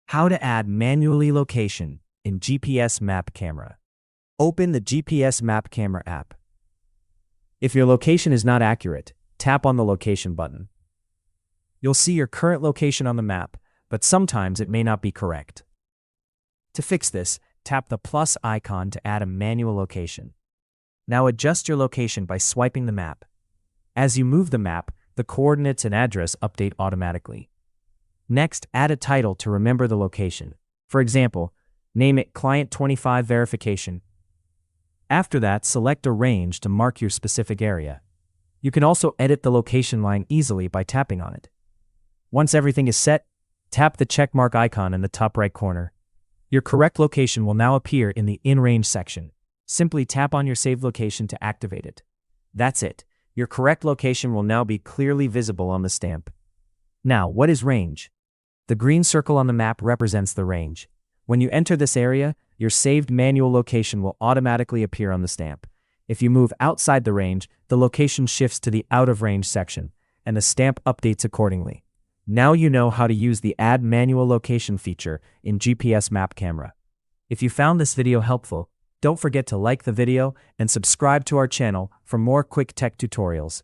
How to add manually location in GPS map camera. Open the GPS map camera app. If your location is not accurate, tap on the location button. You'll see your current location on the map, but sometimes it may not be correct. To fix this, tap the plus icon to add a manual location. Now adjust your location by swiping the map. As you move the map, the coordinates and address update automatically. Next, add a title to remember the location. For example, name it Client 25 Verification. After that, select a range to mark your specific area. You can also edit the location line easily by tapping on it. Once everything is set, tap the checkmark icon in the top right corner. Your correct location will now appear in the In Range section. Simply tap on your saved location to activate it. That's it. Your correct location will now be clearly visible on the stamp. Now, what is range? The green circle on the map represents the range. When you enter this area, your saved manual location will automatically appear on the stamp. If you move outside the range, the location shifts to the out of range section, and the stamp updates accordingly. Now you know how to use the Add Manual Location feature in GPS Map Camera. If you found this video helpful, don't forget to like the video and subscribe to our channel for more quick tech tutorials.